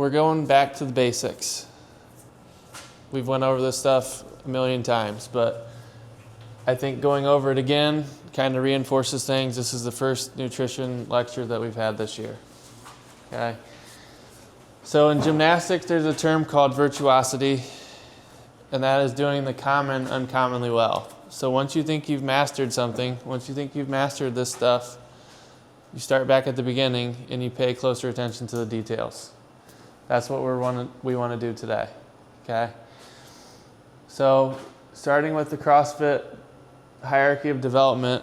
we're going back to the basics. We've went over this stuff a million times, but I think going over it again kind of reinforces things. This is the first nutrition lecture that we've had this year. Okay. So in gymnastics, there's a term called virtuosity, and that is doing the common uncommonly well. So once you think you've mastered something, once you think you've mastered this stuff, you start back at the beginning and you pay closer attention to the details. That's what we want to do today. Okay. So starting with the CrossFit hierarchy of development,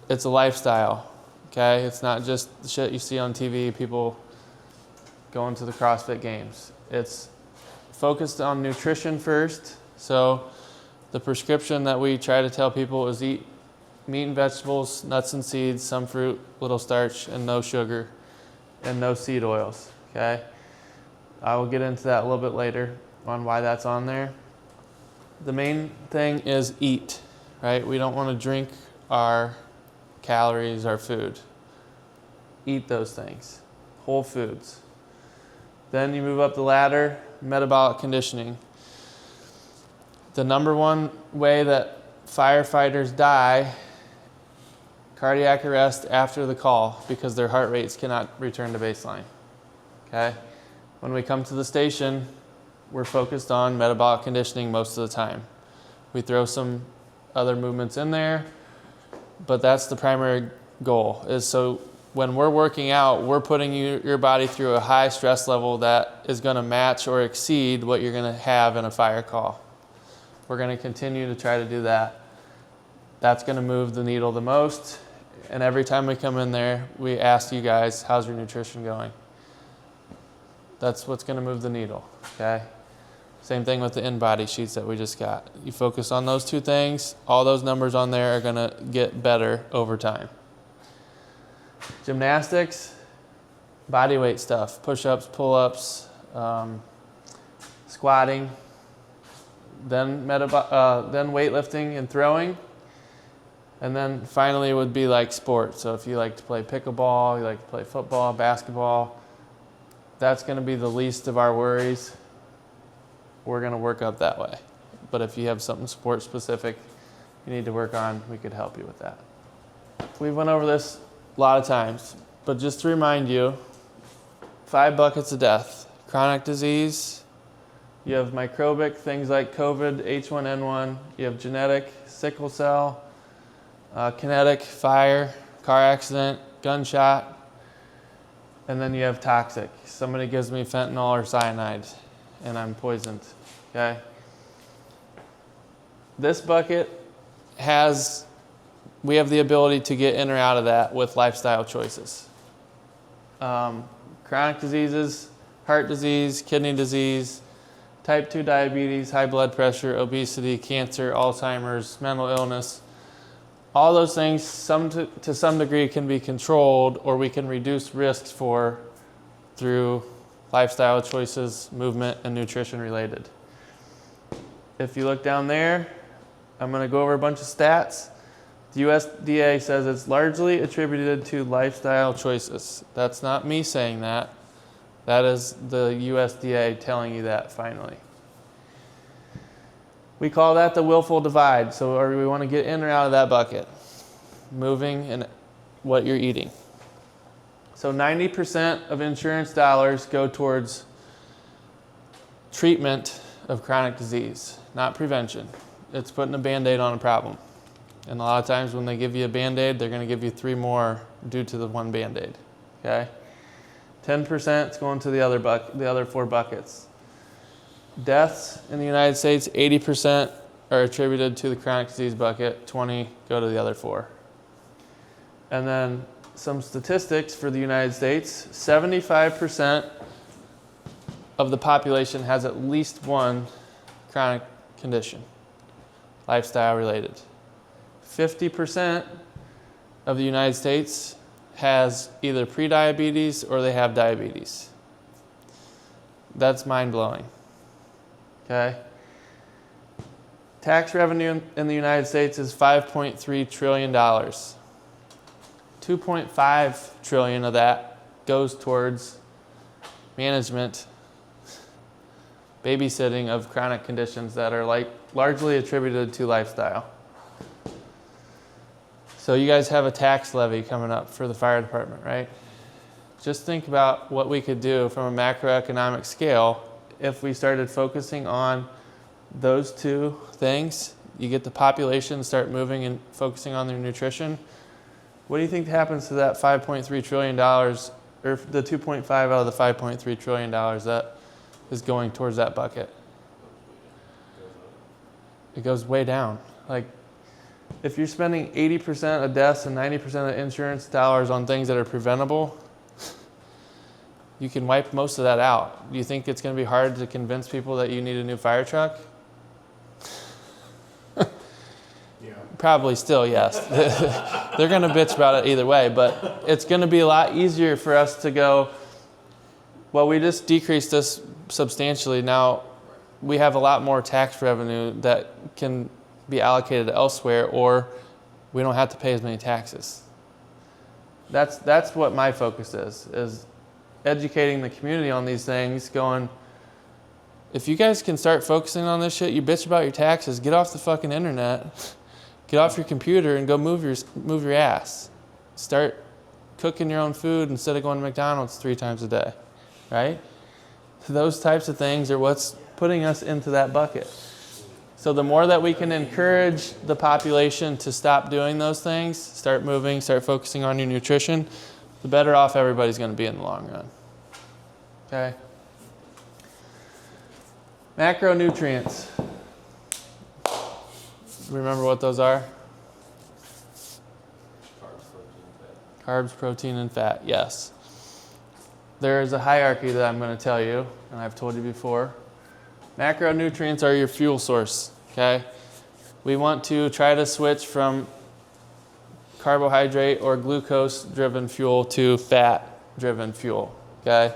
it's a lifestyle. Okay, it's not just the shit you see on TV, people going to the CrossFit games. It's focused on nutrition first. So the prescription that we try to tell people is eat meat and vegetables, nuts and seeds, some fruit, little starch, and no sugar, and no seed oils. Okay, I will get into that a little bit later on why that's on there. The main thing is eat, right? We don't want to drink our calories, our food. Eat those things, whole foods. Then you move up the ladder, metabolic conditioning. The number one way that firefighters die, cardiac arrest after the call, because their heart rates cannot return to baseline. Okay? When we come to the station, we're focused on metabolic conditioning most of the time. We throw some other movements in there, but that's the primary goal, is so when we're working out, we're putting your body through a high stress level that is going to match or exceed what you're going to have in a fire call. We're going to continue to try to do that. That's going to move the needle the most. And every time we come in there, we ask you guys, how's your nutrition going? That's what's going to move the needle, okay? Same thing with the InBody sheets that we just got. You focus on those two things, all those numbers on there are going to get better over time. Gymnastics, body weight stuff, push-ups, pull-ups, squatting, then weightlifting and throwing, and then finally would be like sports. So if you like to play pickleball, you like to play football, basketball, that's going to be the least of our worries. We're going to work up that way. But if you have something sport specific you need to work on, we could help you with that. We've went over this a lot of times, but just to remind you, 5 buckets of death. Chronic disease, you have microbic, things like COVID, H1N1, you have genetic, sickle cell, kinetic, fire, car accident, gunshot, and then you have toxic. Somebody gives me fentanyl or cyanide and I'm poisoned, okay? This bucket we have the ability to get in or out of that with lifestyle choices. Chronic diseases, heart disease, kidney disease, type 2 diabetes, high blood pressure, obesity, cancer, Alzheimer's, mental illness. All those things, to some degree, can be controlled, or we can reduce risks for through lifestyle choices, movement, and nutrition related. If you look down there, I'm going to go over a bunch of stats. The USDA says it's largely attributed to lifestyle choices. That's not me saying that. That is the USDA telling you that finally. We call that the willful divide. So we want to get in or out of that bucket. Moving and what you're eating. So 90% of insurance dollars go towards treatment of chronic disease, not prevention. It's putting a Band-Aid on a problem. And a lot of times when they give you a Band-Aid, they're going to give you 3 more due to the one Band-Aid. Okay? 10% is going to the other 4 buckets. Deaths in the United States, 80% are attributed to the chronic disease bucket, 20 go to the other 4. And then some statistics for the United States, 75% of the population has at least one chronic condition, lifestyle related. 50% of the United States has either prediabetes or they have diabetes. That's mind-blowing. Okay? Tax revenue in the United States is $5.3 trillion. $2.5 trillion of that goes towards management, babysitting of chronic conditions that are largely attributed to lifestyle. So you guys have a tax levy coming up for the fire department, right? Just think about what we could do from a macroeconomic scale if we started focusing on those two things. You get the population start moving and focusing on their nutrition. What do you think happens to that $5.3 trillion, or the 2.5 out of the $5.3 trillion that is going towards that bucket? It goes way down. Like, if you're spending 80% of deaths and 90% of insurance dollars on things that are preventable, you can wipe most of that out. Do you think it's going to be hard to convince people that you need a new fire truck? Yeah. Probably still, yes. They're going to bitch about it either way, but it's going to be a lot easier for us to go, well, we just decreased this substantially. Now we have a lot more tax revenue that can be allocated elsewhere, or we don't have to pay as many taxes. That's what my focus is educating the community on these things, going, if you guys can start focusing on this shit, you bitch about your taxes, get off the fucking internet, get off your computer and go move your ass. Start cooking your own food instead of going to McDonald's 3 times a day, right? Those types of things are what's putting us into that bucket. So the more that we can encourage the population to stop doing those things, start moving, start focusing on your nutrition, the better off everybody's going to be in the long run. Okay? Macronutrients. Remember what those are? Carbs, protein, and fat. Yes. There is a hierarchy that I'm going to tell you, and I've told you before. Macronutrients are your fuel source, okay? We want to try to switch from carbohydrate or glucose-driven fuel to fat-driven fuel, okay?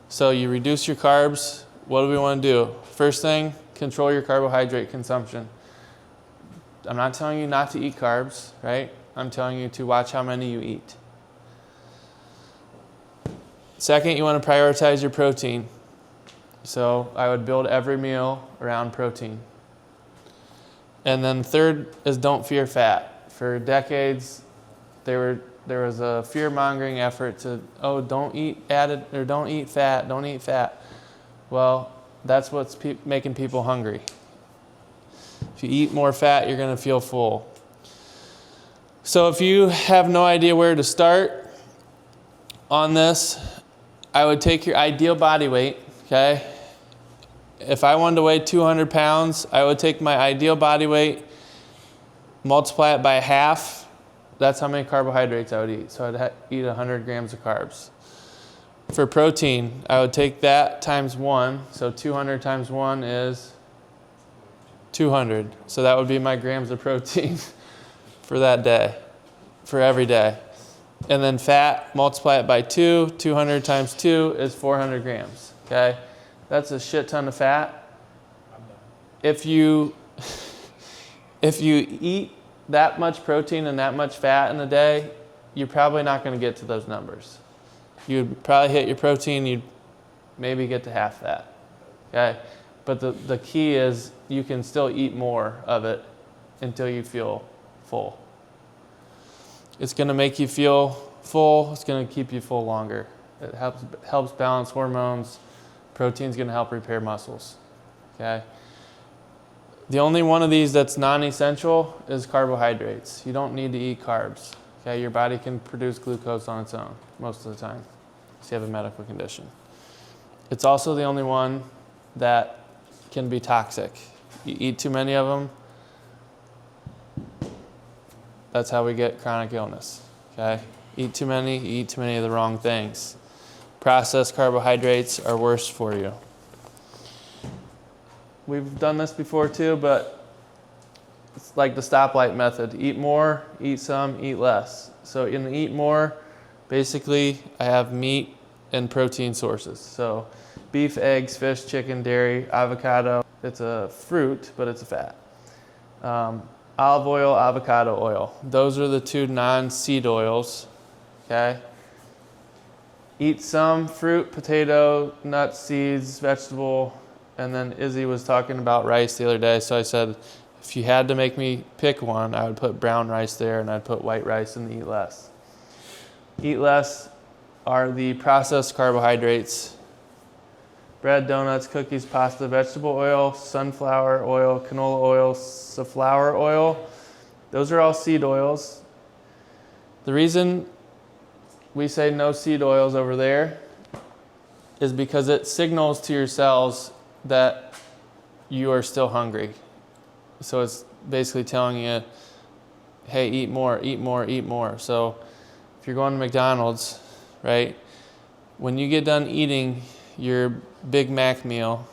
So you reduce your carbs. What do we want to do? First thing, control your carbohydrate consumption. I'm not telling you not to eat carbs, right? I'm telling you to watch how many you eat. Second, you want to prioritize your protein. So I would build every meal around protein. And then third is don't fear fat. For decades, there was a fear-mongering effort to, don't eat fat, don't eat fat. Well, that's what's making people hungry. If you eat more fat, you're going to feel full. So if you have no idea where to start on this, I would take your ideal body weight, okay? If I wanted to weigh 200 pounds, I would take my ideal body weight, multiply it by half. That's how many carbohydrates I would eat. So I'd eat 100 grams of carbs. For protein, I would take that times 1. So 200 times 1 is 200. So that would be my grams of protein for that day, for every day. And then fat, multiply it by 2. 200 times 2 is 400 grams, okay? That's a shit ton of fat. If you eat that much protein and that much fat in a day, you're probably not going to get to those numbers. You'd probably hit your protein, you'd maybe get to half that, okay? But the key is you can still eat more of it until you feel full. It's going to make you feel full. It's going to keep you full longer. It helps balance hormones. Protein's going to help repair muscles, okay? The only one of these that's non-essential is carbohydrates. You don't need to eat carbs, okay? Your body can produce glucose on its own most of the time if you have a medical condition. It's also the only one that can be toxic. You eat too many of them, that's how we get chronic illness, okay? Eat too many, you eat too many of the wrong things. Processed carbohydrates are worse for you. We've done this before too, but it's like the stoplight method. Eat more, eat some, eat less. So in the eat more, basically I have meat and protein sources. So beef, eggs, fish, chicken, dairy, avocado. It's a fruit, but it's a fat. Olive oil, avocado oil. Those are the two non-seed oils, okay? eat some fruit, potato, nuts, seeds, vegetable, and then Izzy was talking about rice the other day, so I said, if you had to make me pick one, I would put brown rice there and I'd put white rice in the eat less. Eat less are the processed carbohydrates: bread, donuts, cookies, pasta, vegetable oil, sunflower oil, canola oil, safflower oil. Those are all seed oils. The reason we say no seed oils over there is because it signals to your cells that you are still hungry. So it's basically telling you, hey, eat more, eat more, eat more. So if you're going to McDonald's, right, when you get done eating your Big Mac meal,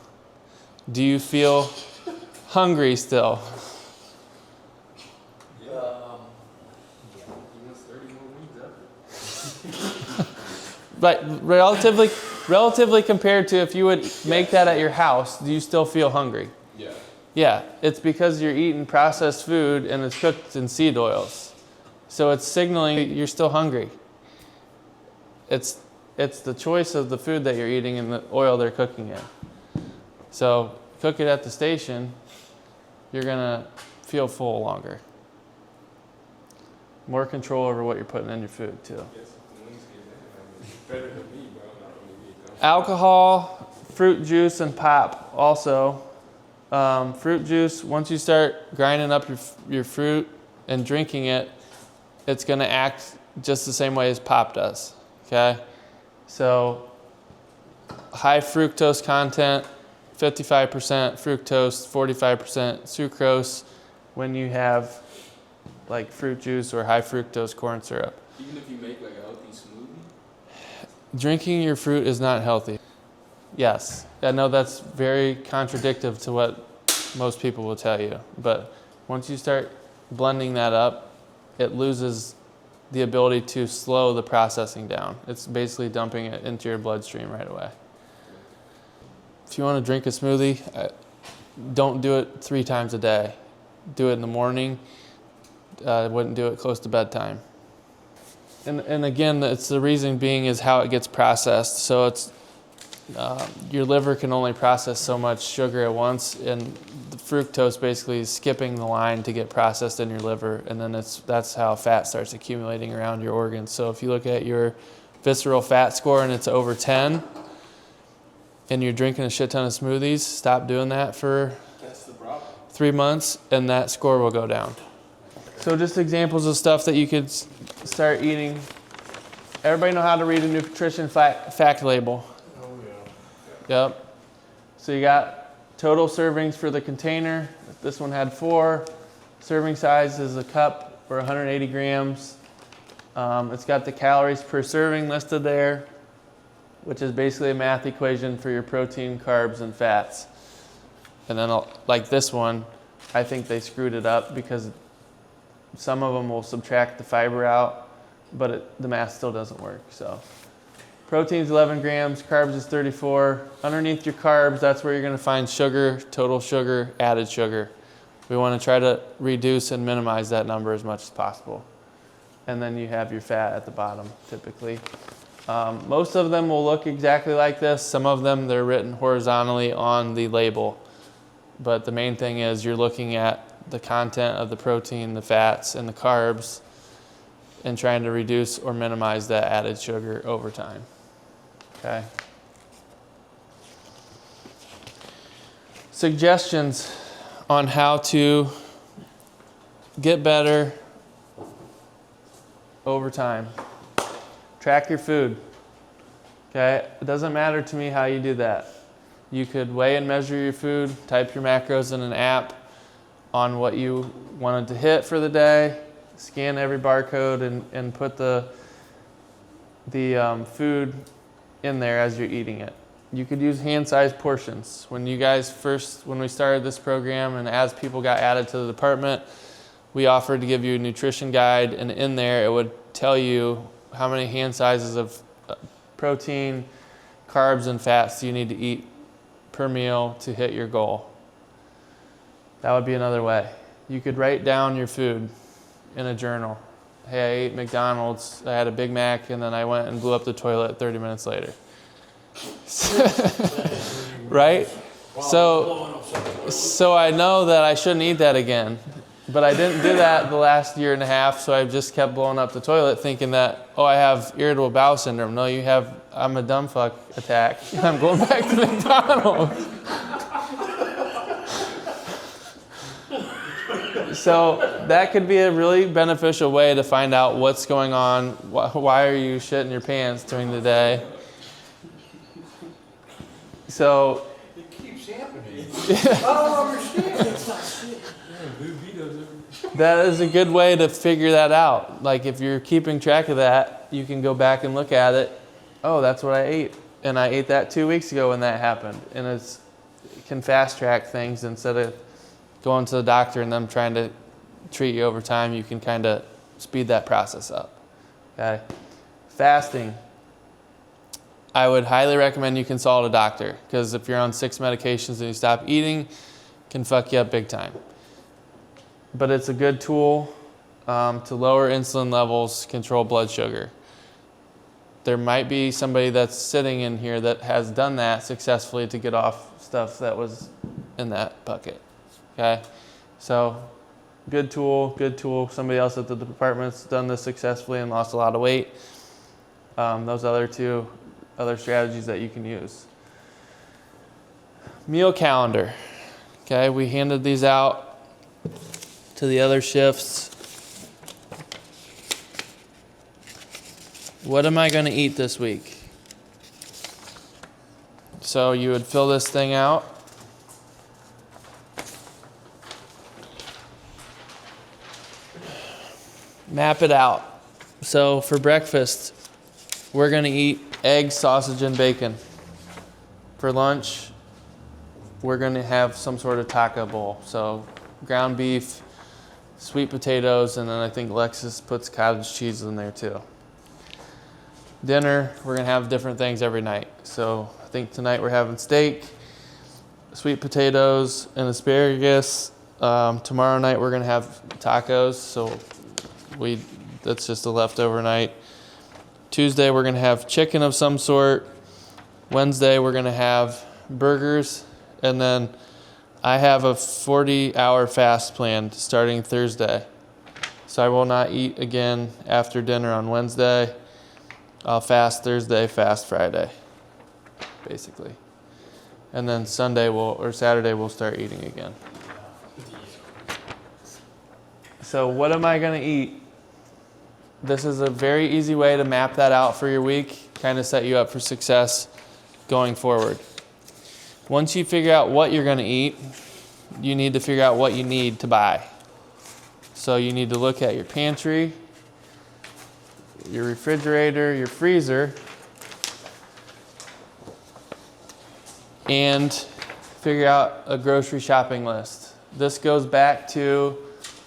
do you feel hungry still? But relatively compared to if you would make that at your house, do you still feel hungry? Yeah. Yeah, it's because you're eating processed food and it's cooked in seed oils. So it's signaling you're still hungry. It's the choice of the food that you're eating and the oil they're cooking in. So cook it at the station, you're gonna feel full longer. More control over what you're putting in your food too. Better than me, bro. Alcohol, fruit juice, and pop also. Fruit juice, once you start grinding up your fruit and drinking it, it's going to act just the same way as pop does, okay? So high fructose content, 55% fructose, 45% sucrose when you have like fruit juice or high fructose corn syrup. Even if you make like a healthy smoothie? Drinking your fruit is not healthy. Yes, I know that's very contradictory to what most people will tell you, but once you start blending that up, it loses the ability to slow the processing down. It's basically dumping it into your bloodstream right away. If you want to drink a smoothie, don't do it 3 times a day. Do it in the morning. I wouldn't do it close to bedtime. And again, it's the reason being is how it gets processed. So it's your liver can only process so much sugar at once, and the fructose basically is skipping the line to get processed in your liver, and then that's how fat starts accumulating around your organs. So if you look at your visceral fat score and it's over 10, and you're drinking a shit ton of smoothies, stop doing that for 3 months, and that score will go down. So just examples of stuff that you could start eating. Everybody know how to read a nutrition fact label? Oh, yeah. Yep. So you got total servings for the container. This one had 4. Serving size is a cup or 180 grams. It's got the calories per serving listed there, which is basically a math equation for your protein, carbs, and fats. And then like this one, I think they screwed it up because some of them will subtract the fiber out, but the math still doesn't work. So protein's 11 grams, carbs is 34. Underneath your carbs, that's where you're going to find sugar, total sugar, added sugar. We want to try to reduce and minimize that number as much as possible. And then you have your fat at the bottom, typically. Most of them will look exactly like this. Some of them, they're written horizontally on the label. But the main thing is you're looking at the content of the protein, the fats, and the carbs, and trying to reduce or minimize that added sugar over time. Okay. Suggestions on how to get better over time. Track your food. Okay? It doesn't matter to me how you do that. You could weigh and measure your food, type your macros in an app on what you wanted to hit for the day, scan every barcode and put the food in there as you're eating it. You could use hand-sized portions. When we started this program and as people got added to the department, we offered to give you a nutrition guide, and in there it would tell you how many hand sizes of protein, carbs, and fats you need to eat per meal to hit your goal. That would be another way. You could write down your food in a journal. hey, I ate McDonald's, I had a Big Mac, and then I went and blew up the toilet 30 minutes later. Right? So I know that I shouldn't eat that again. But I didn't do that the last year and a half, so I just kept blowing up the toilet thinking that, oh, I have irritable bowel syndrome. No, you have, I'm a dumb fuck attack. I'm going back to McDonald's. So that could be a really beneficial way to find out what's going on. Why are you shitting your pants during the day? So it keeps happening. I don't understand. It's not shit. That is a good way to figure that out. Like if you're keeping track of that, you can go back and look at it. Oh, that's what I ate. And I ate that 2 weeks ago when that happened. And it can fast track things instead of going to the doctor and them trying to treat you over time. You can kind of speed that process up. Okay. Fasting. I would highly recommend you consult a doctor, because if you're on 6 medications and you stop eating, it can fuck you up big time. But it's a good tool to lower insulin levels, control blood sugar. There might be somebody that's sitting in here that has done that successfully to get off stuff that was in that bucket. Okay? So, good tool, good tool. Somebody else at the department's done this successfully and lost a lot of weight. Those other strategies that you can use. Meal calendar. Okay, we handed these out to the other shifts. What am I going to eat this week? So you would fill this thing out. Map it out. So for breakfast, we're going to eat eggs, sausage, and bacon. For lunch, we're going to have some sort of taco bowl. So ground beef, sweet potatoes, and then I think Lexis puts cottage cheese in there too. Dinner, we're going to have different things every night. So I think tonight we're having steak, sweet potatoes, and asparagus. Tomorrow night we're going to have tacos. So that's just a leftover night. Tuesday we're going to have chicken of some sort. Wednesday we're going to have burgers. And then I have a 40-hour fast planned starting Thursday. So I will not eat again after dinner on Wednesday. I'll fast Thursday, fast Friday, basically. And then Saturday we'll start eating again. So what am I going to eat? This is a very easy way to map that out for your week, kind of set you up for success going forward. Once you figure out what you're going to eat, you need to figure out what you need to buy. So you need to look at your pantry, your refrigerator, your freezer, and figure out a grocery shopping list. This goes back to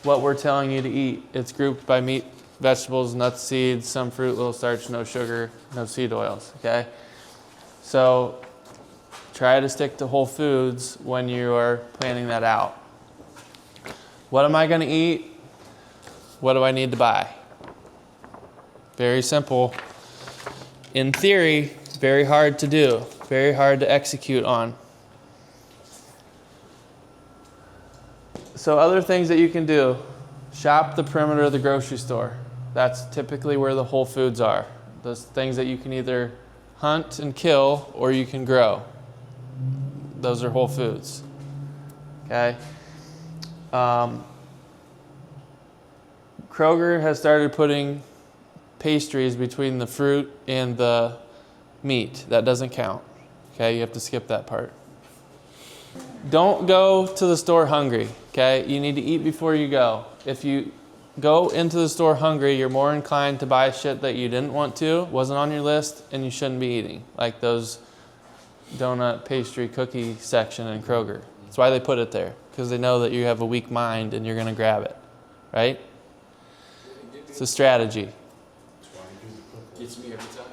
what we're telling you to eat. It's grouped by meat, vegetables, nuts, seeds, some fruit, little starch, no sugar, no seed oils, okay? So try to stick to whole foods when you are planning that out. What am I going to eat? What do I need to buy? Very simple. In theory, very hard to do, very hard to execute on. So other things that you can do, shop the perimeter of the grocery store. That's typically where the whole foods are. Those things that you can either hunt and kill or you can grow. Those are whole foods. Okay? Kroger has started putting pastries between the fruit and the meat. That doesn't count. Okay? You have to skip that part. Don't go to the store hungry. Okay? You need to eat before you go. If you go into the store hungry, you're more inclined to buy shit that you didn't want to, wasn't on your list, and you shouldn't be eating. Like those donut, pastry, cookie section in Kroger. That's why they put it there, because they know that you have a weak mind and you're going to grab it, right? It's a strategy. Gets me every time.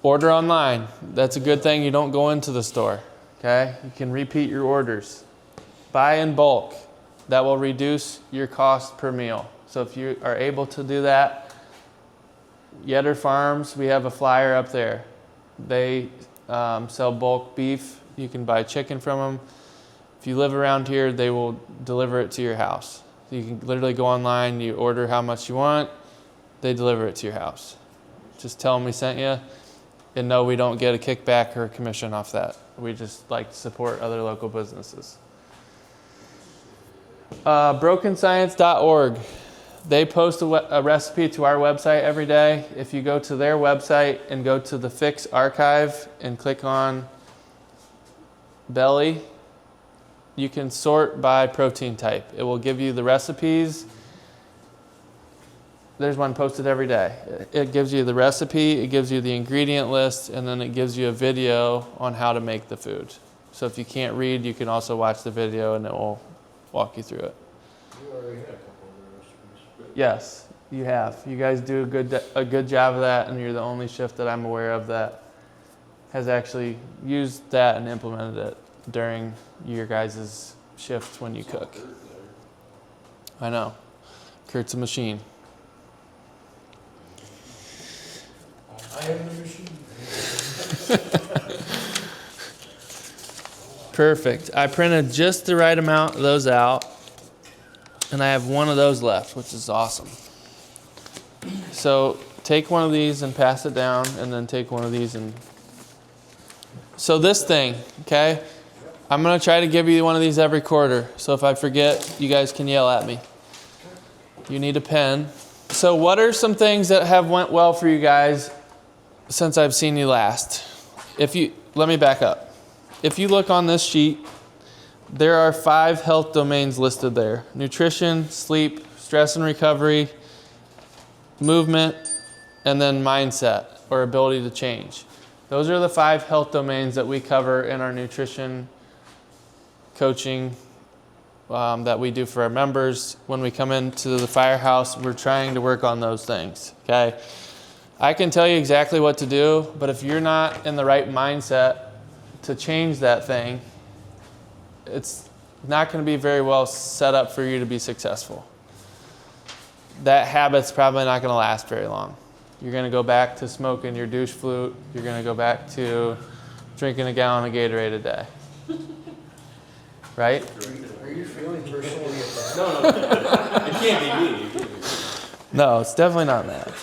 Order online. That's a good thing. You don't go into the store, okay? You can repeat your orders. Buy in bulk. That will reduce your cost per meal. So if you are able to do that, Yetter Farms, we have a flyer up there. They sell bulk beef. You can buy chicken from them. If you live around here, they will deliver it to your house. You can literally go online, you order how much you want, they deliver it to your house. Just tell them we sent you. And no, we don't get a kickback or a commission off that. We just like to support other local businesses. BrokenScience.org. They post a recipe to our website every day. If you go to their website and go to the Fix archive and click on belly, you can sort by protein type. It will give you the recipes. There's one posted every day. It gives you the recipe, it gives you the ingredient list, and then it gives you a video on how to make the food. So if you can't read, you can also watch the video and it will walk you through it. You already had a couple of the recipes. Yes, you have. You guys do a good job of that, and you're the only shift that I'm aware of that has actually used that and implemented it during your guys' shift when you cook. I know. Kurt's a machine. I am the machine. Perfect. I printed just the right amount of those out, and I have one of those left, which is awesome. So take one of these and pass it down, and then take one of these and... So this thing, okay? I'm going to try to give you one of these every quarter. So if I forget, you guys can yell at me. You need a pen. So what are some things that have went well for you guys since I've seen you last? Let me back up. If you look on this sheet, there are 5 health domains listed there. Nutrition, sleep, stress and recovery, movement, and then mindset or ability to change. Those are the 5 health domains that we cover in our nutrition coaching that we do for our members. When we come into the firehouse, we're trying to work on those things, okay? I can tell you exactly what to do, but if you're not in the right mindset to change that thing, it's not going to be very well set up for you to be successful. That habit's probably not going to last very long. You're going to go back to smoking your douche flute. You're going to go back to drinking a gallon of Gatorade a day. Right? Are you feeling personally attacked? No, it can't be me. No, it's definitely not Matt.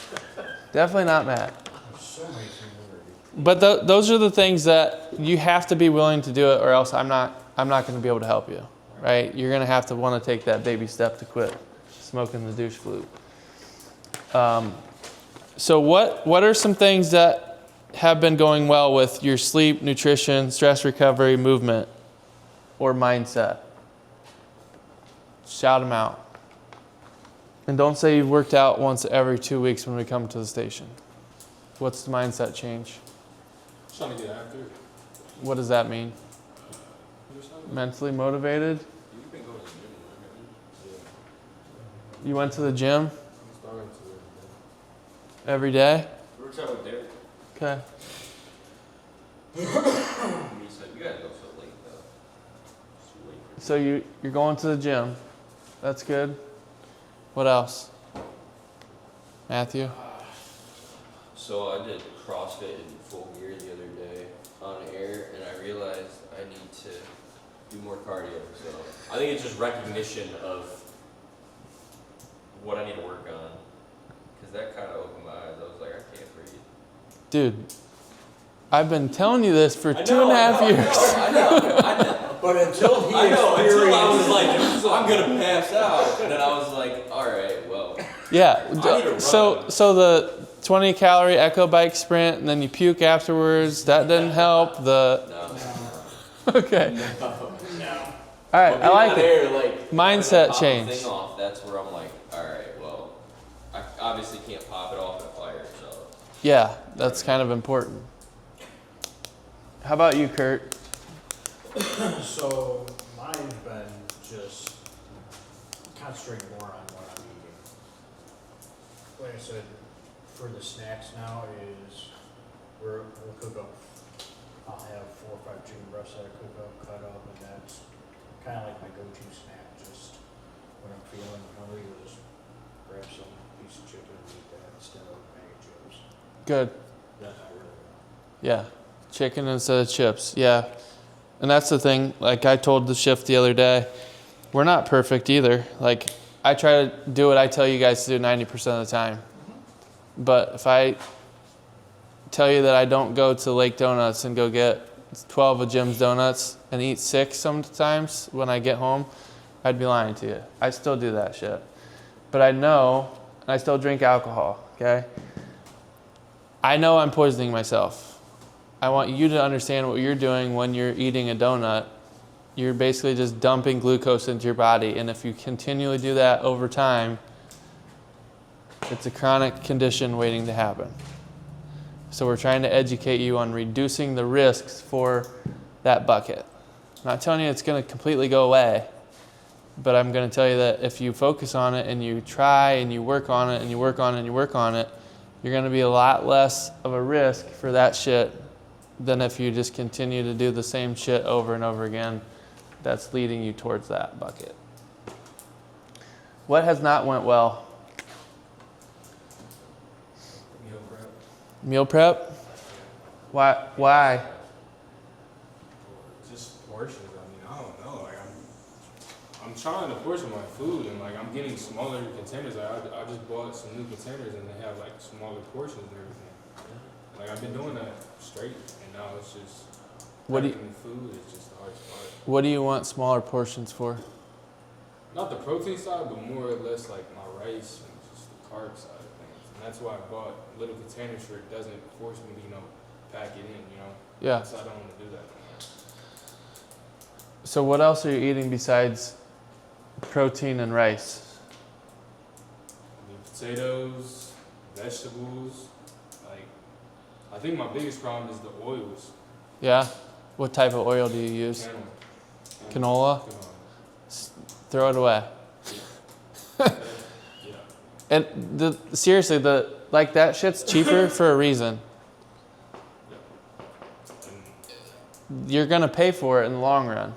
Definitely not Matt. There's so many similarities. But those are the things that you have to be willing to do it, or else I'm not going to be able to help you. Right? You're going to have to want to take that baby step to quit smoking the douche flute. So what are some things that have been going well with your sleep, nutrition, stress recovery, movement, or mindset? Shout them out. And don't say you've worked out once every 2 weeks when we come to the station. What's the mindset change? Just trying to get after it. What does that mean? Mentally motivated? You've been going to the gym, right? You went to the gym I'm starting to. every day? Works out with Derek. Okay. He said, you gotta go so late though. It's too late for So you're going to the gym. That's good. What else? Matthew? So I did CrossFit in full gear the other day on air, and I realized I need to do more cardio. So I think it's just recognition of what I need to work on, because that kind of opened my eyes. I was like, I can't breathe. Dude, I've been telling you this for I 2.5 years. I know. But until he I know. Until I was experienced, like, I'm gonna pass out, and then I was like, all right, well. Yeah. I need to So run. so the 20 calorie echo bike sprint and then you puke afterwards, that didn't help. No. Okay. no. All right, I like it. There, like, Mindset pop the change. thing off, that's where I'm like, all right, well, I obviously can't pop it off in a fire, so. Yeah, that's kind of important. How about you, Kurt? So mine's been just concentrating more on what I'm eating. Like I said, for the snacks now is we'll cook up. I'll have 4 or 5 chicken breasts that I cook up, cut up, and that's kind of like my go-to snack. Just when I'm feeling hungry, just grab some piece of chicken and eat that instead of a bag of chips. Good. That's not really. Yeah. Chicken instead of chips. Yeah. And that's the thing. Like I told the shift the other day, we're not perfect either. Like I try to do what I tell you guys to do 90% of the time. But if I tell you that I don't go to Lake Donuts and go get 12 of Jim's donuts and eat 6 sometimes when I get home, I'd be lying to you. I still do that shit. But I know, and I still drink alcohol, okay? I know I'm poisoning myself. I want you to understand what you're doing when you're eating a donut. You're basically just dumping glucose into your body. And if you continually do that over time, it's a chronic condition waiting to happen. So we're trying to educate you on reducing the risks for that bucket. I'm not telling you it's going to completely go away, but I'm going to tell you that if you focus on it and you try and you work on it and you work on it and you work on it, you're going to be a lot less of a risk for that shit than if you just continue to do the same shit over and over again that's leading you towards that bucket. What has not went well? Meal prep. Meal prep? Why? Just portions. I mean, I don't know. Like I'm trying to portion my food, and like I'm getting smaller containers. Like I just bought some new containers, and they have like smaller portions and everything. Like I've been doing that straight, and now it's just What do you- packing food is just the hardest part. What do you want smaller portions for? Not the protein side, but more or less like my rice and just the carb side of things. And that's why I bought little containers so it doesn't force me to, pack it in, Yeah. So I don't want to do that anymore. So what else are you eating besides protein and rice? I mean, potatoes, vegetables, like, I think my biggest problem is the oils. Yeah? What type of oil do you use? Canola? Throw it away. Yeah. And seriously, that shit's cheaper for a reason. You're gonna pay for it in the long run.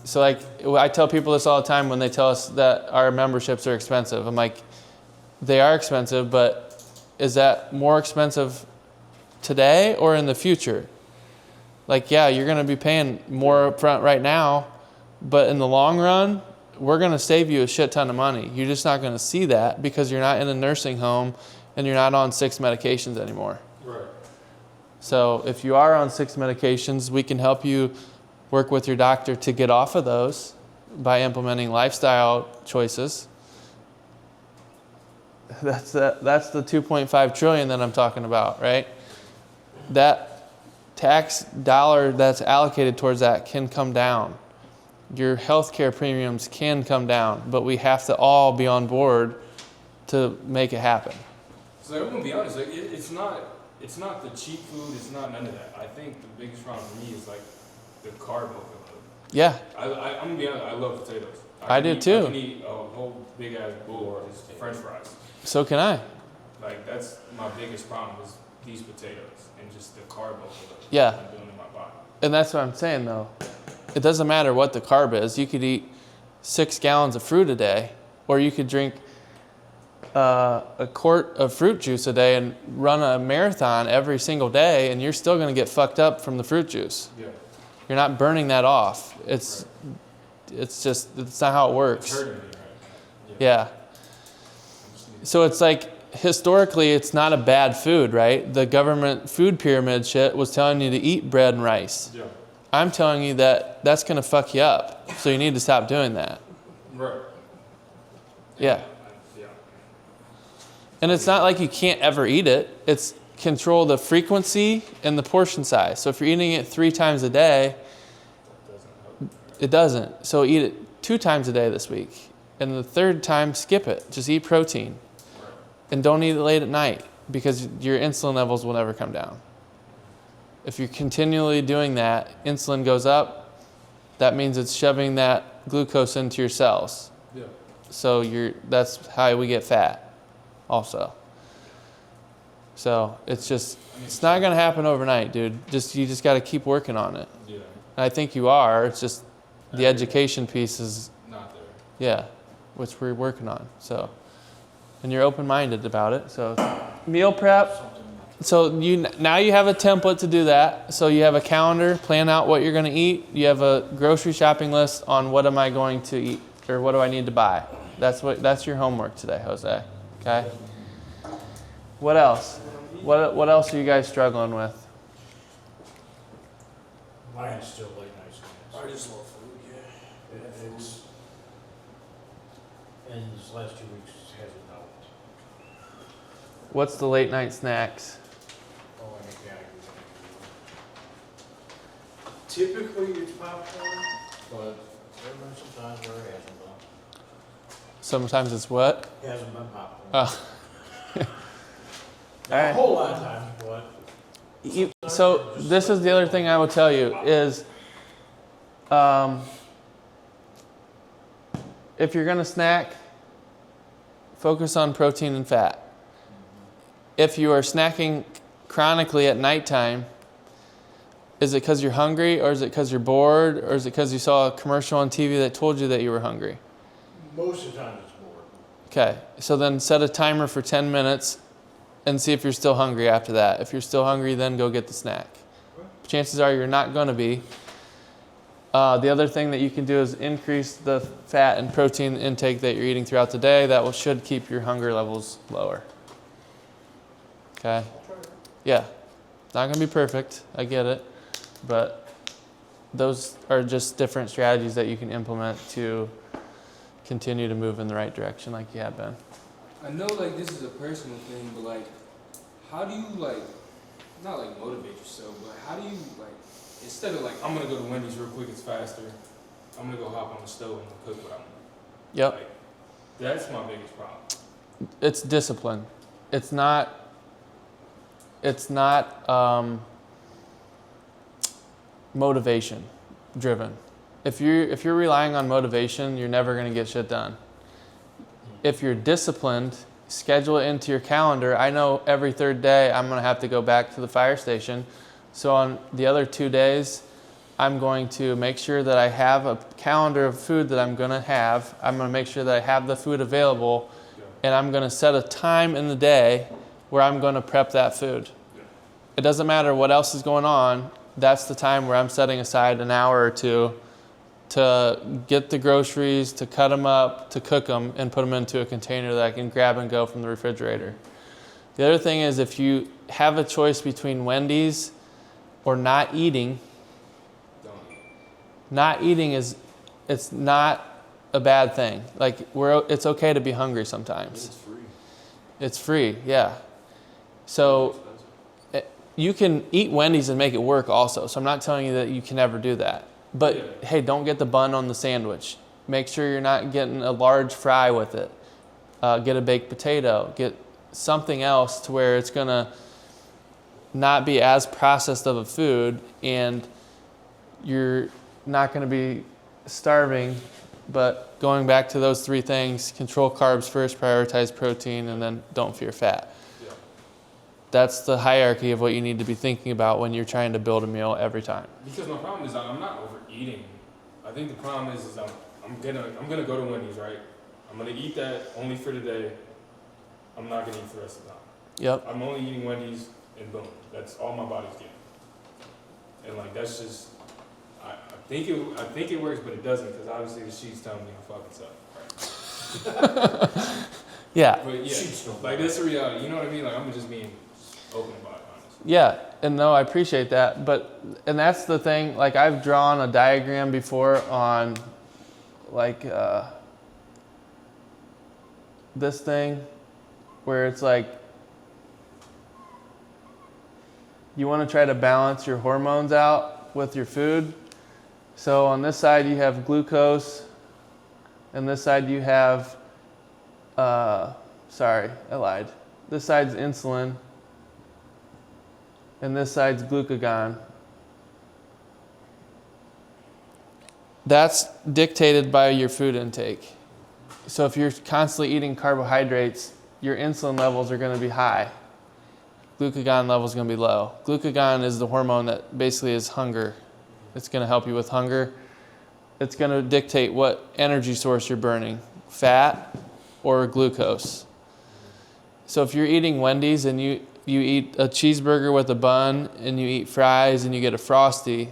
So I tell people this all the time when they tell us that our memberships are expensive. I'm like, they are expensive, but is that more expensive today or in the future? Like, yeah, you're gonna be paying more up front right now, but in the long run, we're going to save you a shit ton of money. You're just not going to see that because you're not in a nursing home and you're not on 6 medications anymore. Right. So if you are on 6 medications, we can help you work with your doctor to get off of those by implementing lifestyle choices. That's the 2.5 trillion that I'm talking about, right? That tax dollar that's allocated towards that can come down. Your healthcare premiums can come down, but we have to all be on board to make it happen. So I'm gonna be honest, like it's not the cheap food, it's not none of that. I think the biggest problem for me is like the carb overload. Yeah, I'm gonna be honest, I love potatoes. I do too. I can eat a whole big ass bowl of just French fries. so can I. Like that's my biggest problem is these potatoes and just the carb overload Yeah. I'm doing in my body. And that's what I'm saying though. It doesn't matter what the carb is. You could eat 6 gallons of fruit a day, or you could drink a quart of fruit juice a day and run a marathon every single day, and you're still going to get fucked up from the fruit juice. Yeah. You're not burning that off. It's not how it works. It's hurting me right now. Yeah. I just need- So it's like, historically, it's not a bad food, right? The government food pyramid shit was telling you to eat bread and rice. Yeah. I'm telling you that that's going to fuck you up. So you need to stop doing that. Right. Yeah. Yeah. And it's not like you can't ever eat it. It's control the frequency and the portion size. So if you're eating it 3 times a day, it doesn't. So eat it 2 times a day this week. And the 3rd time, skip it. Just eat protein. And don't eat it late at night because your insulin levels will never come down. If you're continually doing that, insulin goes up. That means it's shoving that glucose into your cells. Yeah. So that's how we get fat also. So it's not going to happen overnight, dude. You just got to keep working on it. Yeah. And I think you are. It's just the education piece is, Not there. yeah. which we're working on. So, and you're open-minded about it. So, meal prep. So now you have a template to do that. So you have a calendar, plan out what you're going to eat. You have a grocery shopping list on what am I going to eat or what do I need to buy. That's your homework today, Jose. Okay. What else? What else are you guys struggling with? Mine is still late night snacks. I just love food, yeah. It's, in these last 2 weeks, it hasn't helped. What's the late night snacks? Oh, I think typically it's popcorn, but there have been some times where it hasn't been. Sometimes it's what? It hasn't been popcorn. Oh. Not a whole lot of times, but So this is the other thing I will tell you is, if you're going to snack, focus on protein and fat. If you are snacking chronically at nighttime, is it because you're hungry, or is it because you're bored, or is it because you saw a commercial on TV that told you that you were hungry? most of the time it's bored. Okay, so then set a timer for 10 minutes and see if you're still hungry after that. If you're still hungry, then go get the snack. Chances are you're not going to be. The other thing that you can do is increase the fat and protein intake that you're eating throughout the day. That should keep your hunger levels lower. Okay? Yeah. Not going to be perfect. I get it. But those are just different strategies that you can implement to continue to move in the right direction like you have been. I know like this is a personal thing, but like, how do you like, not like motivate yourself, but how do you like, instead of like, I'm gonna go to Wendy's real quick, it's faster, I'm gonna go hop on the stove and cook what I want. Yep. Like, that's my biggest problem. It's discipline. It's not motivation driven. If you're relying on motivation, you're never going to get shit done. If you're disciplined, schedule it into your calendar. I know every third day I'm going to have to go back to the fire station. So on the other 2 days, I'm going to make sure that I have a calendar of food that I'm going to have. I'm going to make sure that I have the food available, and I'm going to set a time in the day where I'm going to prep that food. It doesn't matter what else is going on. That's the time where I'm setting aside an hour or two to get the groceries, to cut them up, to cook them, and put them into a container that I can grab and go from the refrigerator. The other thing is, if you have a choice between Wendy's or not eating, not eating it's not a bad thing. Like it's okay to be hungry sometimes. It's free. It's free, yeah. So you can eat Wendy's and make it work also. So I'm not telling you that you can never do that. But hey, don't get the bun on the sandwich. Make sure you're not getting a large fry with it. Get a baked potato. Get something else to where it's gonna not be as processed of a food, and you're not gonna be starving. But going back to those three things: control carbs first, prioritize protein, and then don't fear fat. That's the hierarchy of what you need to be thinking about when you're trying to build a meal every time. Because my problem is I'm not overeating. I think the problem is I'm gonna go to Wendy's, right? I'm gonna eat that only for today. I'm not gonna eat for the rest of the time. Yep. I'm only eating Wendy's and boom. That's all my body's getting. And like that's just I think it works, but it doesn't, because obviously the sheets telling me I'm fucking up. Yeah. But yeah, like that's the reality. You know what I mean? Like I'm just being open about it, honestly. Yeah, and no, I appreciate that. And that's the thing, like I've drawn a diagram before on like this thing where it's like you want to try to balance your hormones out with your food. So on this side you have glucose, and this side you have, sorry, I lied. This side's insulin, and this side's glucagon. That's dictated by your food intake. So if you're constantly eating carbohydrates, your insulin levels are going to be high. Glucagon levels are going to be low. Glucagon is the hormone that basically is hunger. It's going to help you with hunger. It's going to dictate what energy source you're burning. fat or glucose. So if you're eating Wendy's and you eat a cheeseburger with a bun and you eat fries and you get a Frosty,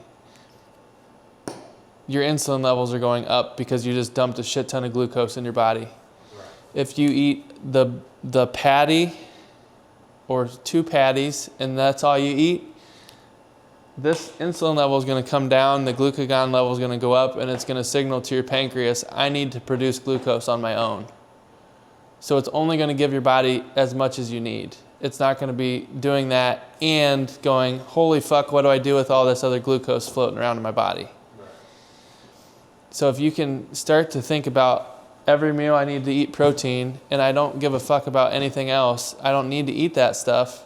your insulin levels are going up because you just dumped a shit ton of glucose in your body. Right. If you eat the patty or 2 patties and that's all you eat, this insulin level is going to come down, the glucagon level is going to go up, and it's going to signal to your pancreas, I need to produce glucose on my own. So it's only going to give your body as much as you need. It's not going to be doing that and going, holy fuck, what do I do with all this other glucose floating around in my body? Right. So if you can start to think about every meal I need to eat protein and I don't give a fuck about anything else, I don't need to eat that stuff,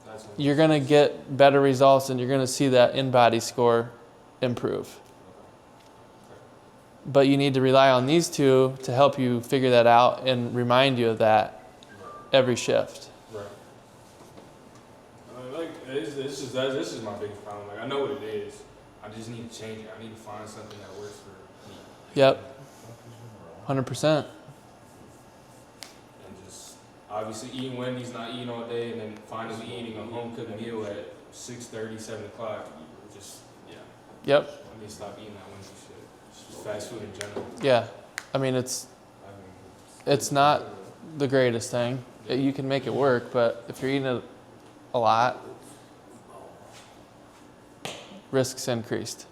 That's what you're going to get better results and you're going to see that InBody score improve. But you need to rely on these two to help you figure that out and remind you of that every shift. Right. Like this is my biggest problem. Like I know what it is. I just need to change it. I need to find something that works for me. Yep. 100%. And just obviously eating Wendy's, not eating all day, and then finally eating a home cooked meal at 6:30, 7 o'clock. Just Yep. I need to stop eating that Wendy's shit. Just fast food in general. Yeah. I mean, it's not the greatest thing. You can make it work, but if you're eating it a lot, risks increased.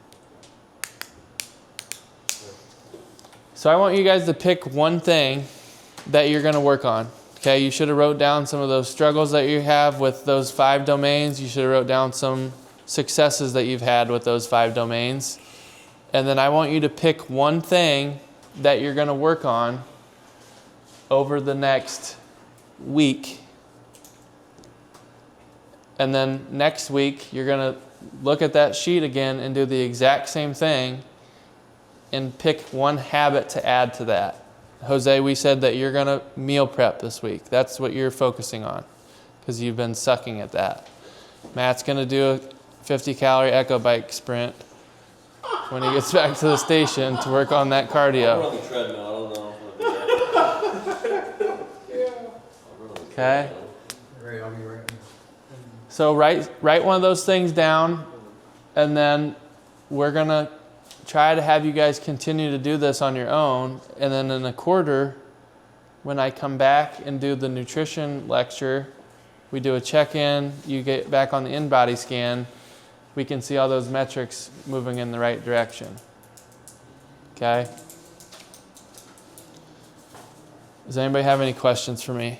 So I want you guys to pick one thing that you're going to work on. Okay, you should have wrote down some of those struggles that you have with those 5 domains. You should have wrote down some successes that you've had with those 5 domains. And then I want you to pick one thing that you're going to work on over the next week. And then next week, you're going to look at that sheet again and do the exact same thing and pick one habit to add to that. Jose, we said that you're going to meal prep this week. That's what you're focusing on because you've been sucking at that. Matt's going to do a 50-calorie echo bike sprint when he gets back to the station to work on that I'll cardio. run the treadmill. I don't know if I'll do that. I'll run on the Okay. treadmill. Right, I'll be right. So write one of those things down, and then we're going to try to have you guys continue to do this on your own. And then in a quarter, when I come back and do the nutrition lecture, we do a check-in, you get back on the InBody scan, we can see all those metrics moving in the right direction. Okay? Does anybody have any questions for me?